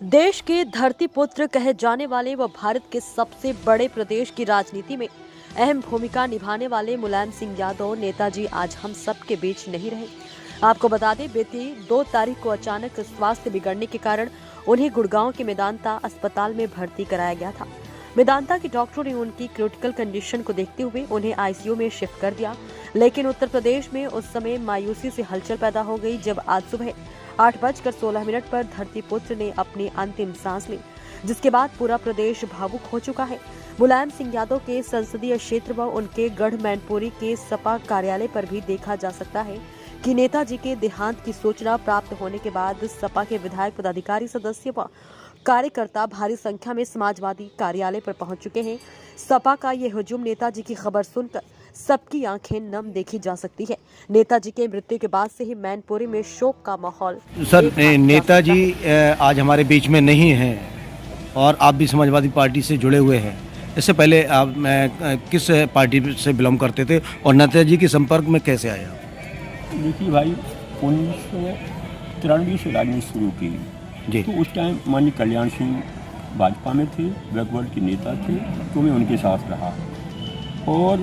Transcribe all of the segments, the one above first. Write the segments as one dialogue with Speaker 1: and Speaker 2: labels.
Speaker 1: देश के धरती पुत्र कहे जाने वाले व भारत के सबसे बड़े प्रदेश की राजनीति में अहम भूमिका निभाने वाले मुलायम सिंह यादव नेताजी आज हम सब के बीच नहीं रहे। आपको बता दें, बीती 2 तारीख को अचानक स्वास्थ्य बिगड़ने के कारण उन्हें गुड़गांव के मेदांता अस्पताल में भर्ती कराया गया था। मेदांता के डॉक्टरों ने उनकी क्रिटिकल कंडीशन को देखते हुए उन्हें आईसीयू में शिफ्ट कर दिया, लेकिन उत्तर प्रदेश में उस समय मायूसी से हलचल पैदा हो गई जब आज सुबह 8:16 पर धरती पुत्र ने अपनी अंतिम सांस ली, जिसके बाद पूरा प्रदेश भावुक हो चुका है। मुलायम सिंह यादव के संसदीय क्षेत्र व उनके गढ़ मैनपुरी के सपा कार्यालय पर भी देखा जा सकता है कि नेताजी के देहांत की सूचना प्राप्त होने के बाद सपा के विधायक, पदाधिकारी, सदस्य व कार्यकर्ता भारी संख्या में समाजवादी कार्यालय पर पहुंच चुके हैं। सपा का ये हुजूम नेताजी की खबर सुनकर सबकी आंखें नम देखी जा सकती है। नेताजी के मृत्यु के बाद से ही मैनपुरी में शोक का माहौल।
Speaker 2: सर, नेताजी आज हमारे बीच में नहीं हैं और आप भी समाजवादी पार्टी से जुड़े हुए हैं। इससे पहले आप किस पार्टी से बिलोंग करते थे और नेताजी के संपर्क में कैसे आए आप?
Speaker 3: देखिए भाई, 1993 से राजनीति शुरू की जी। तो उस टाइम माननीय कल्याण सिंह भाजपा में थे, बैकवर्ड के नेता थे, तो मैं उनके साथ रहा। और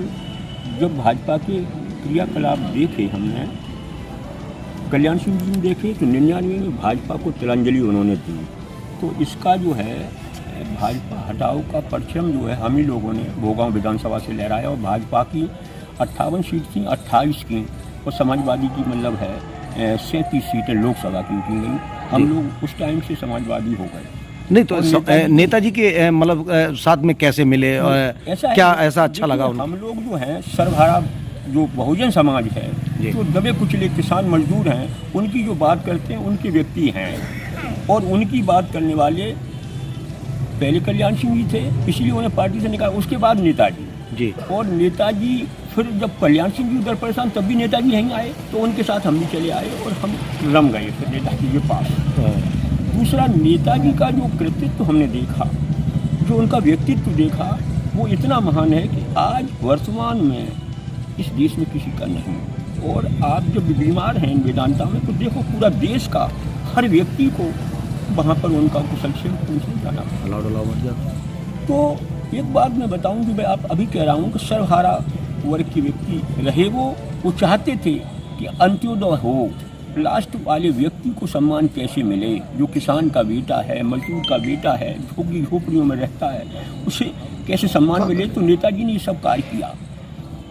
Speaker 3: जब भाजपा के क्रियाकलाप देखे हमने, कल्याण सिंह जी देखे, तो 99 में भाजपा को तिलांजलि उन्होंने दी। तो इसका जो है भाजपा हटाओ का परचम जो है हम ही लोगों ने भोगांव विधानसभा से लहराया और भाजपा की 58 सीट थी, 28 की, और समाजवादी की मतलब है 37 सीटें लोकसभा की गई। हम लोग उस टाइम से समाजवादी हो गए।
Speaker 2: नहीं तो नेताजी के मतलब साथ में कैसे मिले और क्या ऐसा अच्छा लगा?
Speaker 3: हम लोग जो हैं सर्वहारा जो बहुजन समाज है, जो दबे कुचले किसान मजदूर हैं, उनकी जो बात करते हैं उनके व्यक्ति हैं। और उनकी बात करने वाले पहले कल्याण सिंह जी थे, इसलिए उन्हें पार्टी से निकाला। उसके बाद नेताजी जी, और नेताजी फिर जब कल्याण सिंह जी उधर परेशान तब भी नेताजी यहीं आए, तो उनके साथ हम भी चले आए और हम रम गए फिर नेताजी के पास। दूसरा, नेताजी का जो कृतित्व हमने देखा, जो उनका व्यक्तित्व देखा, वो इतना महान है कि आज वर्तमान में इस देश में किसी का नहीं। और आप जब बीमार हैं वेदांता में, तो देखो पूरा देश का हर व्यक्ति को वहाँ पर उनका कुशलक्षेम पूछने जाना। तो एक बात मैं बताऊँ कि मैं आप अभी कह रहा हूँ कि सर्वहारा वर्ग के व्यक्ति रहे, वो चाहते थे कि अंत्योदय हो, लास्ट वाले व्यक्ति को सम्मान कैसे मिले, जो किसान का बेटा है, मजदूर का बेटा है, झोंकी झोपड़ियों में रहता है, उसे कैसे सम्मान मिले। तो नेताजी ने ये सब कार्य किया।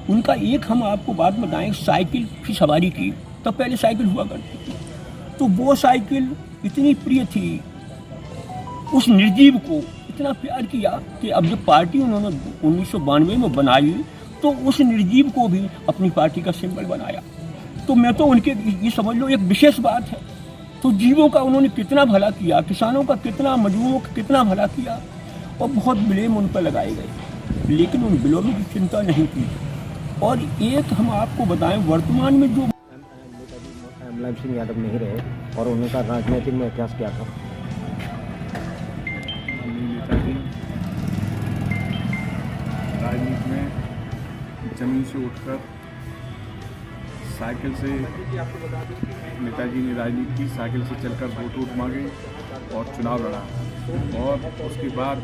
Speaker 3: उनका एक हम आपको बात बताएं, साइकिल की सवारी की, तब पहले साइकिल हुआ करती थी, तो वो साइकिल इतनी प्रिय थी, उस निर्जीव को इतना प्यार किया कि अब जब पार्टी उन्होंने 1992 में बनाई, तो उस निर्जीव को भी अपनी पार्टी का सिंबल बनाया। तो मैं तो उनके ये समझ लो एक विशेष बात है। तो जीवों का उन्होंने कितना भला किया, किसानों का कितना, मजदूरों का कितना भला किया, और बहुत ब्लेम उन पर लगाए गए, लेकिन उन ब्लेमों की चिंता नहीं की। और एक हम आपको बताएं, वर्तमान में जो
Speaker 4: मुलायम सिंह यादव नहीं रहे और उनका राजनीतिक में इतिहास क्या था?
Speaker 5: राजनीति में जमीन से उठकर साइकिल से नेताजी ने राजनीति की, साइकिल से चलकर वोट मांगे और चुनाव लड़ा, और उसके बाद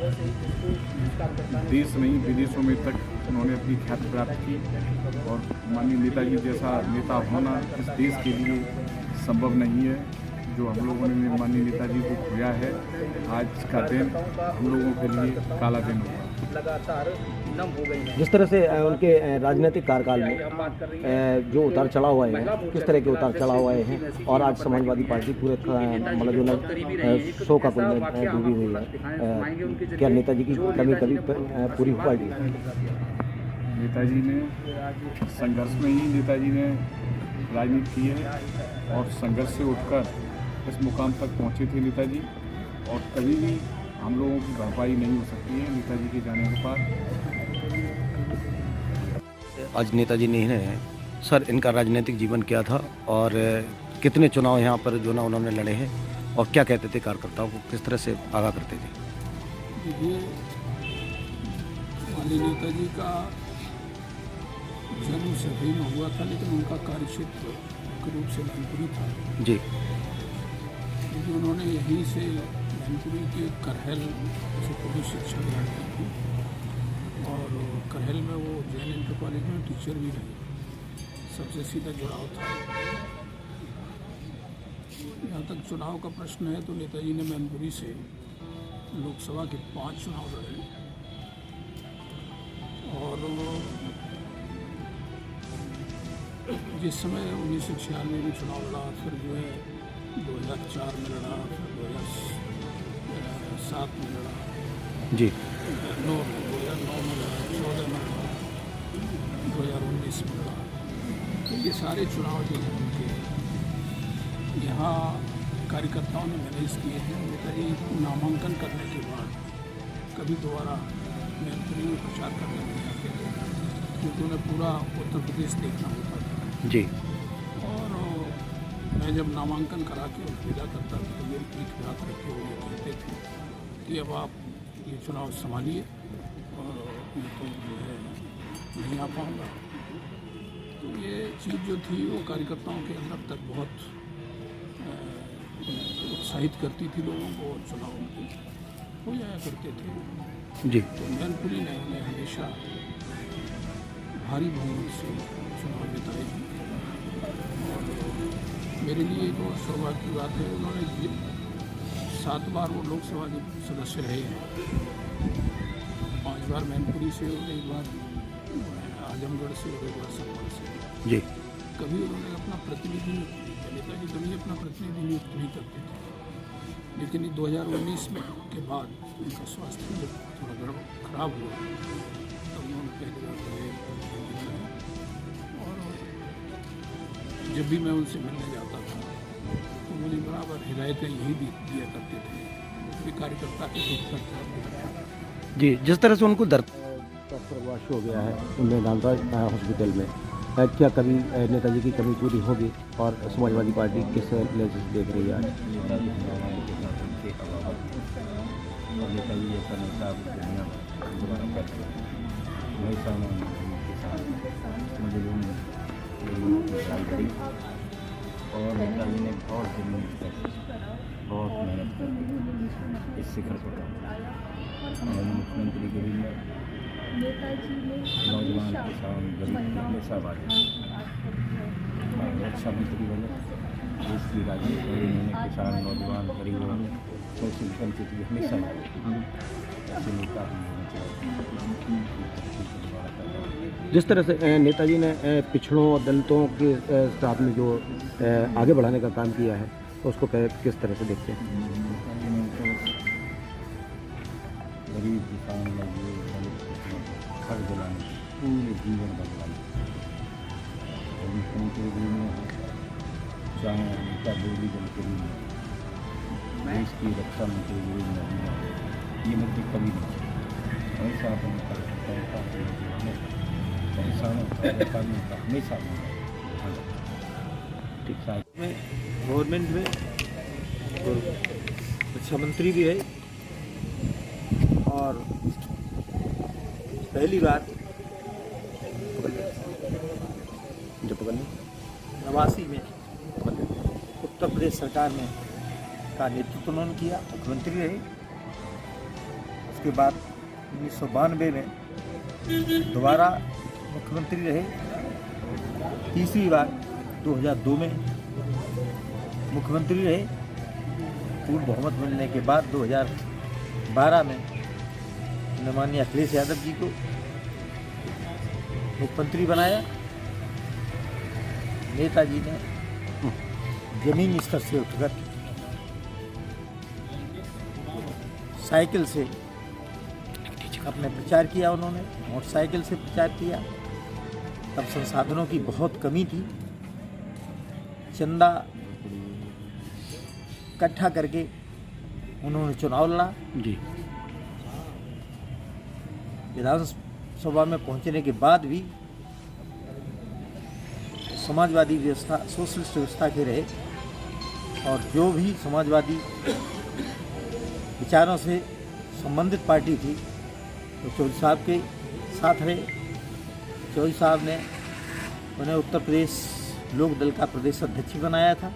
Speaker 5: देश नहीं विदेशों में तक उन्होंने अपनी ख्याति प्राप्त की। और माननीय नेताजी जैसा नेता होना इस देश के लिए संभव नहीं है। जो हम लोगों ने माननीय नेताजी को खोया है, आज का दिन हम लोगों के लिए काला दिन होगा।
Speaker 4: जिस तरह से उनके राजनीतिक कार्यकाल में जो उतार चढ़ाव हुए हैं, किस तरह के उतार चढ़ाव हुए हैं, और आज समाजवादी पार्टी पूरे मतलब जो शो का डूबी हुई है, क्या नेताजी की कमी कभी पूरी हो पाएगी?
Speaker 5: नेताजी ने संघर्ष में ही नेताजी ने राजनीति की है और संघर्ष से उठकर इस मुकाम तक पहुँचे थे नेताजी, और कभी भी हम लोगों की भरपाई नहीं हो सकती है नेताजी के जाने के बाद।
Speaker 2: आज नेताजी नहीं हैं सर, इनका राजनीतिक जीवन क्या था और कितने चुनाव यहाँ पर जो ना उन्होंने लड़े हैं, और क्या कहते थे कार्यकर्ताओं को, किस तरह से आगाह करते थे?
Speaker 6: देखिए, माननीय नेताजी का जन्म सभी में हुआ था, लेकिन उनका कार्यक्षेत्र मुख्य रूप से मैनपुरी था
Speaker 2: जी।
Speaker 6: क्योंकि उन्होंने यहीं से मैनपुरी के करहल से पुलिस शिक्षा ग्रहण की थी और करहल में वो जैन इंटर कॉलेज में टीचर भी रहे। सबसे सीधा जुड़ाव था। यहाँ तक चुनाव का प्रश्न है तो नेताजी ने मैनपुरी से लोकसभा के 5 चुनाव लड़े और जिस समय 1996 में चुनाव लड़ा, फिर जो है 2004 में लड़ा, फिर 2007 में लड़ा,
Speaker 2: जी
Speaker 6: 2009 में लड़ा, 2014 में लड़ा, 2019 में लड़ा। तो ये सारे चुनाव जो हैं उनके यहाँ कार्यकर्ताओं ने मैनेज किए हैं। नेताजी नामांकन करने के बाद कभी दोबारा मैनपुरी में प्रचार करने नहीं आते थे, क्योंकि उन्हें पूरा उत्तर प्रदेश देखना होता था।
Speaker 2: जी
Speaker 6: और मैं जब नामांकन करा के विदा करता था तो मेरी पीठ पे हाथ रख के वो ये कहते थे कि अब आप ये चुनाव संभालिए और मैं तो जो है नहीं आ पाऊँगा। तो ये चीज़ जो थी वो कार्यकर्ताओं के अंदर तक बहुत उत्साहित करती थी लोगों को और चुनाव उनके हो जाया करते थे।
Speaker 2: जी
Speaker 6: तो मैनपुरी ने उन्हें हमेशा भारी बहुमत से चुनाव जिताए हैं। और मेरे लिए एक और सौभाग्य की बात है, उन्होंने 7 बार वो लोकसभा के सदस्य रहे हैं। 5 बार मैनपुरी से और 1 बार आजमगढ़ से और 1 बार संभल से।
Speaker 2: जी
Speaker 6: कभी उन्होंने अपना प्रतिनिधि नेताजी कभी अपना प्रतिनिधि नियुक्त नहीं करते थे, लेकिन 2019 में के बाद उनका स्वास्थ्य जब थोड़ा खराब हुआ तब उन्होंने पहली बार और जब भी मैं उनसे मिलने जाता था तो मुझे बराबर हिदायतें यही दिया करते थे कि कार्यकर्ता के दुख करता।
Speaker 2: जी जिस तरह से उनको दर्द
Speaker 4: प्रवास हो गया है मेदांता हॉस्पिटल में, क्या कभी नेताजी की कमी पूरी होगी और समाजवादी पार्टी किस लेवल से देख रही है आज?
Speaker 7: नेताजी जैसा नेता दुनिया दोबारा करते हमेशा उन्होंने उनके साथ मजलूम करी और नेताजी ने बहुत जमीन पर बहुत मेहनत करके इस शिखर को पहुंचा। मुख्यमंत्री के भी में नौजवान किसान गरीब की हमेशा बात रक्षा मंत्री बने, देश की राजनीति में उन्होंने किसान नौजवान गरीबों शोषित वंचित की हमेशा ऐसे नेता भी होना चाहिए।
Speaker 4: जिस तरह से नेताजी ने पिछड़ों और दलितों के साथ में जो आगे बढ़ाने का काम किया है तो उसको किस तरह से देखते हैं?
Speaker 7: गरीब किसान मजदूर दलित हर दिलाने पूरे जीवन बदलाने मुख्यमंत्री भी में चाहे नेता बोली दल के भी में देश की रक्षा मंत्री भी में ये मुद्दे कभी नहीं हमेशा अपने हमेशा ठीक साथ
Speaker 8: में गवर्नमेंट में रक्षा मंत्री भी है और पहली बार नवासी में उत्तर प्रदेश सरकार में का नेतृत्व उन्होंने किया, मुख्यमंत्री रहे। उसके बाद 1992 में दोबारा मुख्यमंत्री रहे। तीसरी बार 2002 में मुख्यमंत्री रहे। पूर्ण बहुमत मिलने के बाद 2012 में माननीय अखिलेश यादव जी को मुख्यमंत्री बनाया। नेताजी ने जमीनी स्तर से उठकर साइकिल से अपने प्रचार किया। उन्होंने मोटरसाइकिल से प्रचार किया। तब संसाधनों की बहुत कमी थी। चंदा इकट्ठा करके उन्होंने चुनाव लड़ा।
Speaker 2: जी
Speaker 8: विधानसभा में पहुंचने के बाद भी समाजवादी व्यवस्था सोशलिस्ट व्यवस्था के रहे और जो भी समाजवादी विचारों से संबंधित पार्टी थी तो चौधरी साहब के साथ रहे। चौधरी साहब ने उन्हें उत्तर प्रदेश लोक दल का प्रदेश अध्यक्ष बनाया था।